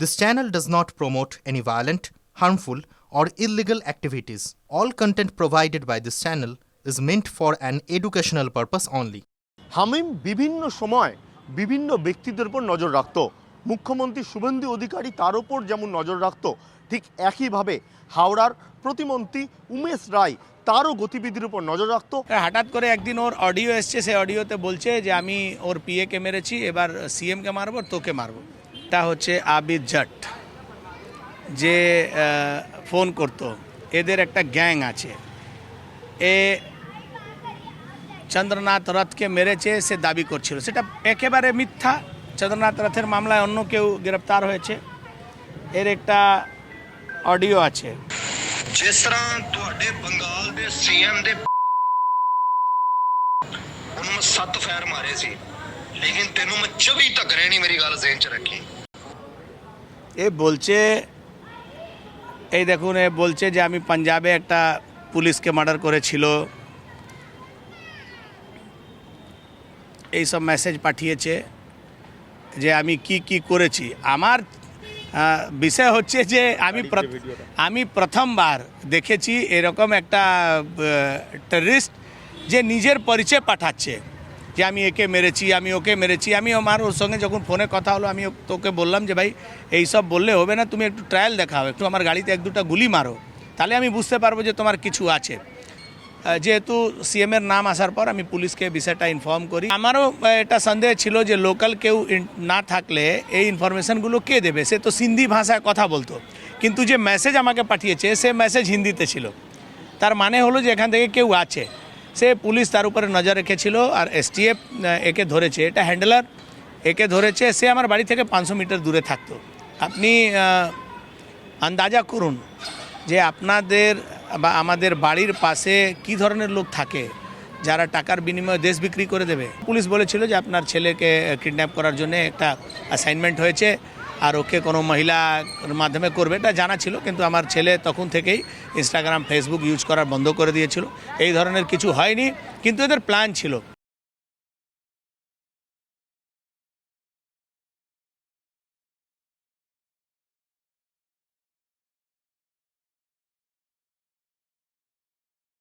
This channel does not promote any violent, harmful, or illegal activities. All content provided by this channel is meant for an educational purpose only. হামিম বিভিন্ন সময় বিভিন্ন ব্যক্তিদের উপর নজর রাখত। মুখ্যমন্ত্রী শুভেন্দু অধিকারী তার উপর যেমন নজর রাখত, ঠিক একইভাবে হাওড়ার প্রতিমন্ত্রী উমেশ রায় তারও গতিবিধির উপর নজর রাখত। হঠাৎ করে একদিন ওর অডিও এসছে, সেই অডিওতে বলছে যে আমি ওর পিএকে মেরেছি, এবার সিএমকে মারবো, তোকে মারবো। এটা হচ্ছে আবিদ জট, যে ফোন করতো। এদের একটা গ্যাং আছে, এ চন্দ্রনাথ রথকে মেরেছে সে দাবি করছিল, সেটা একেবারে মিথ্যা। চন্দ্রনাথ রথের মামলায় অন্য কেউ গ্রেপ্তার হয়েছে। এর একটা অডিও আছে। ਜਿਸ ਤਰ੍ਹਾਂ ਤੁਹਾਡੇ ਬੰਗਾਲ ਦੇ ਸੀਐਮ ਦੇ ਉਹਨੂੰ ਮੈਂ 7 ਫੈਰ ਮਾਰੇ ਸੀ, ਲੇਕਿਨ ਤੈਨੂੰ ਮੈਂ 24 ਤੱਕ ਰਹਿਣੀ, ਮੇਰੀ ਗੱਲ ਜ਼ੇਨ ਚ ਰੱਖੀ। এ বলছে, এই দেখুন, এ বলছে যে আমি পাঞ্জাবে একটা পুলিশকে মার্ডার করেছিল, এই সব মেসেজ পাঠিয়েছে যে আমি কি কি করেছি। আমার বিষয় হচ্ছে যে আমি প্রথমবার দেখেছি এরকম একটা টেররিস্ট যে নিজের পরিচয় পাঠাচ্ছে যে আমি একে মেরেছি, আমি ওকে মেরেছি। আমি আমার ওর সঙ্গে যখন ফোনে কথা হলো, আমি তোকে বললাম যে ভাই এই সব বললে হবে না, তুমি একটু ট্রায়াল দেখাও, একটু আমার গাড়িতে 1-2টা গুলি মারো, তাহলে আমি বুঝতে পারবো যে তোমার কিছু আছে। যেহেতু সিএমের নাম আসার পর আমি পুলিশকে বিষয়টা ইনফর্ম করি। আমারও এটা সন্দেহ ছিল যে লোকাল কেউ না থাকলে এই ইনফরমেশনগুলো কে দেবে, সে তো সিন্ধি ভাষায় কথা বলতো, কিন্তু যে মেসেজ আমাকে পাঠিয়েছে সে মেসেজ হিন্দিতে ছিল। তার মানে হলো যে এখান থেকে কেউ আছে, সে পুলিশ তার উপরে নজর রেখেছিল, আর এসটিএফ একে ধরেছে, এটা হ্যান্ডলার একে ধরেছে। সে আমার বাড়ি থেকে 500 মিটার দূরে থাকতো। আপনি আন্দাজা করুন যে আপনাদের বা আমাদের বাড়ির পাশে কি ধরনের লোক থাকে যারা টাকার বিনিময়ে দেশ বিক্রি করে দেবে। পুলিশ বলেছিল যে আপনার ছেলেকে কিডন্যাপ করার জন্য একটা অ্যাসাইনমেন্ট হয়েছে, আর ওকে কোনো মহিলার মাধ্যমে করবে, এটা জানা ছিল। কিন্তু আমার ছেলে তখন থেকেই ইনস্টাগ্রাম, ফেসবুক ইউজ করার বন্ধ করে দিয়েছিল। এই ধরনের কিছু হয়নি, কিন্তু এদের প্ল্যান ছিল।